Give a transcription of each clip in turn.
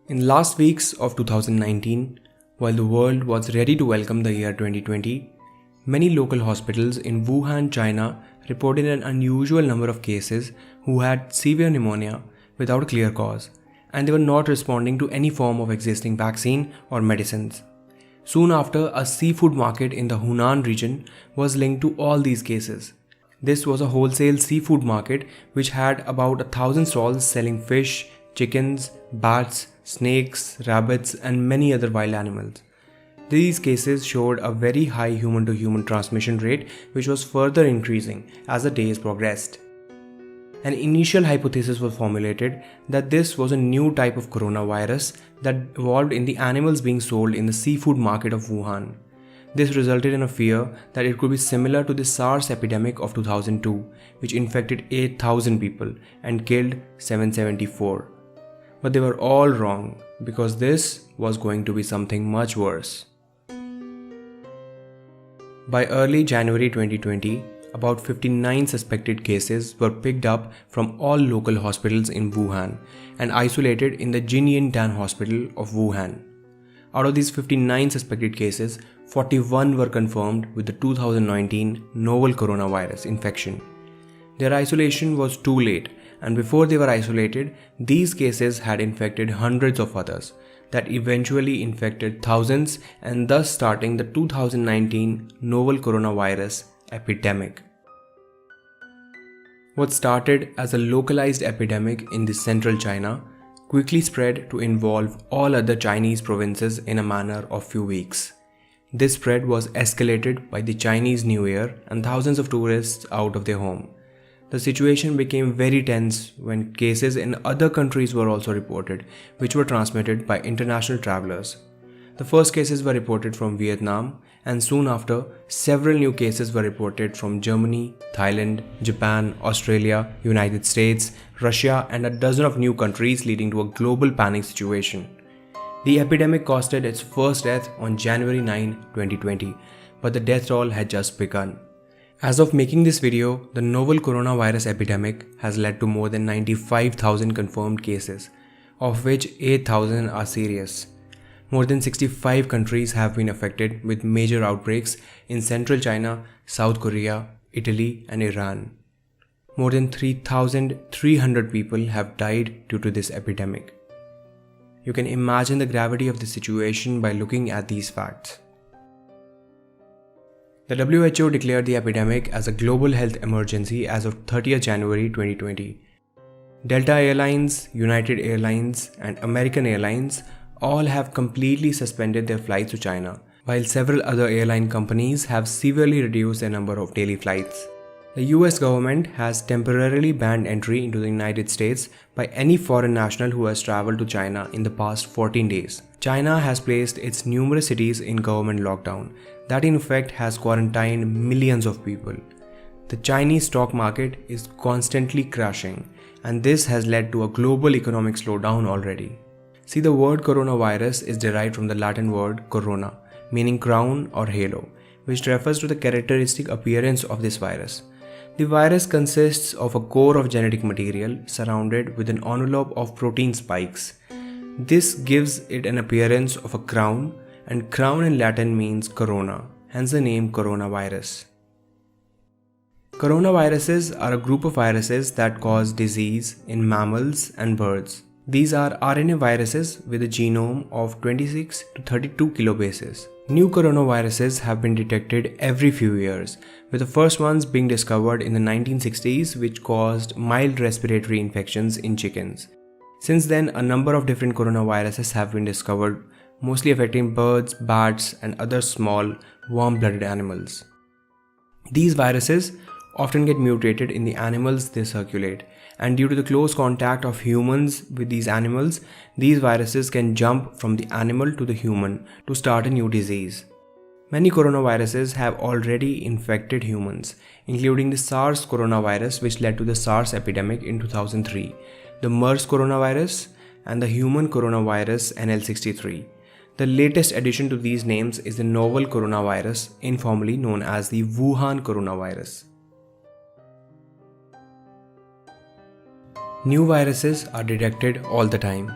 In last weeks of 2019, while the world was ready to welcome the year 2020, many local hospitals in Wuhan, China reported an unusual number of cases who had severe pneumonia without a clear cause, and they were not responding to any form of existing vaccine or medicines. Soon after, a seafood market in the Hunan region was linked to all these cases. This was a wholesale seafood market which had about 1,000 stalls selling fish, chickens, bats, snakes, rabbits, and many other wild animals. These cases showed a very high human-to-human transmission rate, which was further increasing as the days progressed. An initial hypothesis was formulated that this was a new type of coronavirus that evolved in the animals being sold in the seafood market of Wuhan. This resulted in a fear that it could be similar to the SARS epidemic of 2002, which infected 8,000 people and killed 774. But they were all wrong, because this was going to be something much worse. By early January 2020, about 59 suspected cases were picked up from all local hospitals in Wuhan and isolated in the Jinyandan Hospital of Wuhan. Out of these 59 suspected cases, 41 were confirmed with the 2019 novel coronavirus infection. Their isolation was too late, and before they were isolated, these cases had infected hundreds of others that eventually infected thousands and thus starting the 2019 novel coronavirus epidemic. What started as a localized epidemic in the central China quickly spread to involve all other Chinese provinces in a matter of few weeks. This spread was escalated by the Chinese New Year and thousands of tourists out of their home. The situation became very tense when cases in other countries were also reported, which were transmitted by international travelers. The first cases were reported from Vietnam, and soon after, several new cases were reported from Germany, Thailand, Japan, Australia, United States, Russia, and a dozen of new countries, leading to a global panic situation. The epidemic costed its first death on January 9, 2020, but the death toll had just begun. As of making this video, the novel coronavirus epidemic has led to more than 95,000 confirmed cases, of which 8,000 are serious. More than 65 countries have been affected with major outbreaks in central China, South Korea, Italy, and Iran. More than 3,300 people have died due to this epidemic. You can imagine the gravity of the situation by looking at these facts. The WHO declared the epidemic as a global health emergency as of 30th January 2020. Delta Airlines, United Airlines, and American Airlines all have completely suspended their flights to China, while several other airline companies have severely reduced their number of daily flights. The US government has temporarily banned entry into the United States by any foreign national who has traveled to China in the past 14 days. China has placed its numerous cities in government lockdown that in effect has quarantined millions of people. The Chinese stock market is constantly crashing, and this has led to a global economic slowdown already. See, the word coronavirus is derived from the Latin word corona, meaning crown or halo, which refers to the characteristic appearance of this virus. The virus consists of a core of genetic material surrounded with an envelope of protein spikes. This gives it an appearance of a crown, and crown in Latin means corona, hence the name coronavirus. Coronaviruses are a group of viruses that cause disease in mammals and birds. These are RNA viruses with a genome of 26 to 32 kilobases. New coronaviruses have been detected every few years, with the first ones being discovered in the 1960s, which caused mild respiratory infections in chickens. Since then, a number of different coronaviruses have been discovered, mostly affecting birds, bats, and other small, warm-blooded animals. These viruses often get mutated in the animals they circulate, and due to the close contact of humans with these animals, these viruses can jump from the animal to the human to start a new disease. Many coronaviruses have already infected humans, including the SARS coronavirus, which led to the SARS epidemic in 2003, the MERS coronavirus, and the human coronavirus NL63. The latest addition to these names is the novel coronavirus, informally known as the Wuhan coronavirus. New viruses are detected all the time.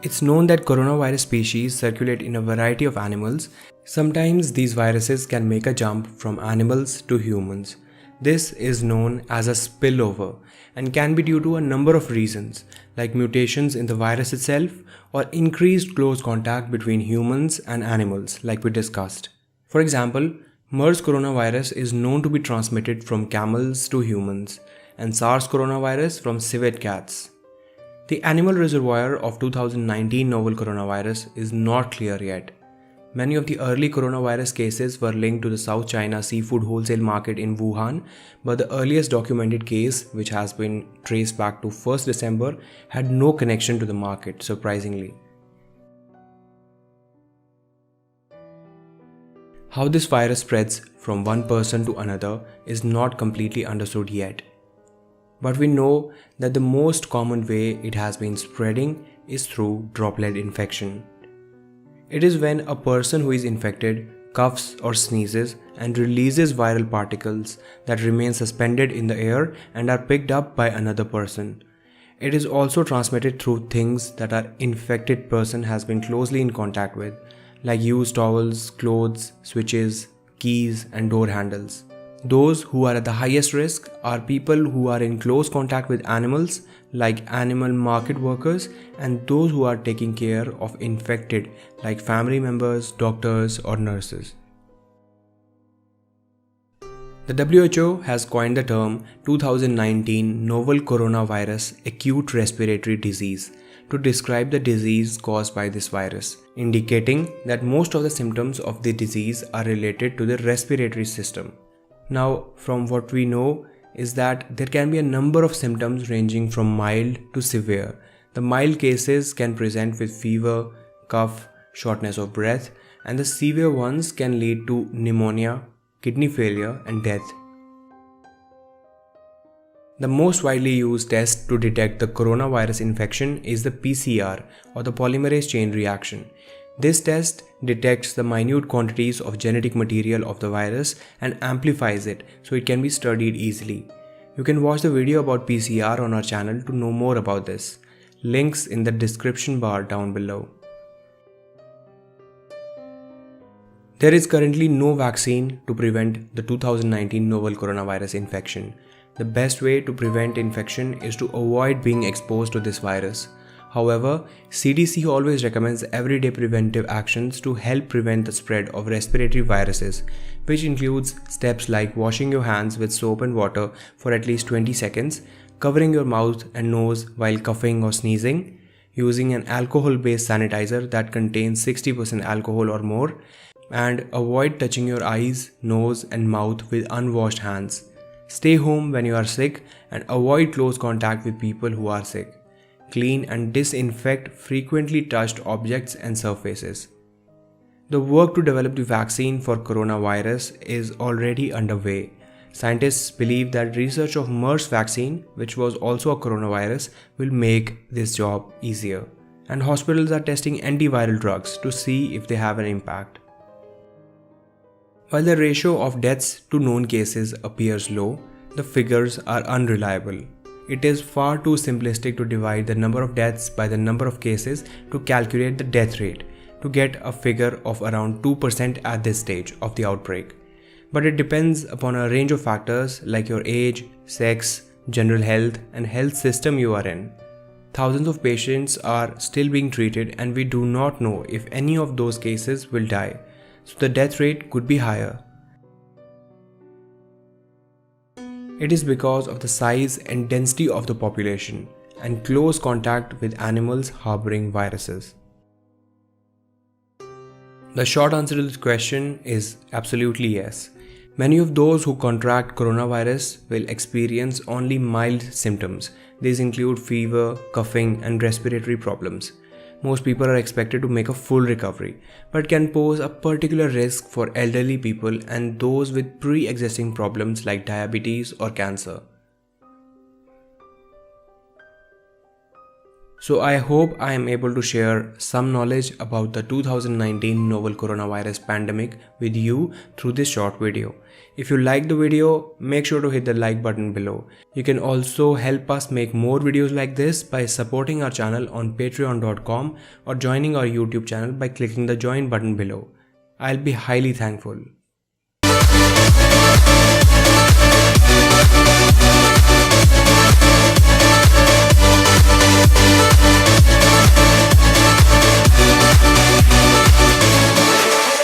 It's known that coronavirus species circulate in a variety of animals. Sometimes these viruses can make a jump from animals to humans. This is known as a spillover and can be due to a number of reasons, like mutations in the virus itself or increased close contact between humans and animals, like we discussed. For example, MERS coronavirus is known to be transmitted from camels to humans, and SARS coronavirus from civet cats. The animal reservoir of 2019 novel coronavirus is not clear yet. Many of the early coronavirus cases were linked to the South China seafood wholesale market in Wuhan, but the earliest documented case, which has been traced back to 1st December, had no connection to the market, surprisingly. How this virus spreads from one person to another is not completely understood yet. But we know that the most common way it has been spreading is through droplet infection. It is when a person who is infected coughs or sneezes and releases viral particles that remain suspended in the air and are picked up by another person. It is also transmitted through things that our infected person has been closely in contact with, like used towels, clothes, switches, keys, and door handles. Those who are at the highest risk are people who are in close contact with animals, like animal market workers, and those who are taking care of infected, like family members, doctors, or nurses. The WHO has coined the term 2019 novel coronavirus acute respiratory disease to describe the disease caused by this virus, indicating that most of the symptoms of the disease are related to the respiratory system. Now, from what we know is that there can be a number of symptoms ranging from mild to severe. The mild cases can present with fever, cough, shortness of breath, and the severe ones can lead to pneumonia, kidney failure, and death. The most widely used test to detect the coronavirus infection is the PCR, or the polymerase chain reaction. This test detects the minute quantities of genetic material of the virus and amplifies it so it can be studied easily. You can watch the video about PCR on our channel to know more about this. Links in the description bar down below. There is currently no vaccine to prevent the 2019 novel coronavirus infection. The best way to prevent infection is to avoid being exposed to this virus. However, CDC always recommends everyday preventive actions to help prevent the spread of respiratory viruses, which includes steps like washing your hands with soap and water for at least 20 seconds, covering your mouth and nose while coughing or sneezing, using an alcohol-based sanitizer that contains 60% alcohol or more, and avoid touching your eyes, nose, and mouth with unwashed hands. Stay home when you are sick and avoid close contact with people who are sick. Clean and disinfect frequently touched objects and surfaces. The work to develop the vaccine for coronavirus is already underway. Scientists believe that research of MERS vaccine, which was also a coronavirus, will make this job easier. And hospitals are testing antiviral drugs to see if they have an impact. While the ratio of deaths to known cases appears low, the figures are unreliable. It is far too simplistic to divide the number of deaths by the number of cases to calculate the death rate to get a figure of around 2% at this stage of the outbreak. But it depends upon a range of factors like your age, sex, general health, and health system you are in. Thousands of patients are still being treated and we do not know if any of those cases will die, so the death rate could be higher. It is because of the size and density of the population and close contact with animals harboring viruses. The short answer to this question is absolutely yes. Many of those who contract coronavirus will experience only mild symptoms. These include fever, coughing, and respiratory problems. Most people are expected to make a full recovery, but can pose a particular risk for elderly people and those with pre-existing problems like diabetes or cancer. So I hope I am able to share some knowledge about the 2019 novel coronavirus pandemic with you through this short video. If you like the video, make sure to hit the like button below. You can also help us make more videos like this by supporting our channel on patreon.com or joining our YouTube channel by clicking the join button below. I'll be highly thankful.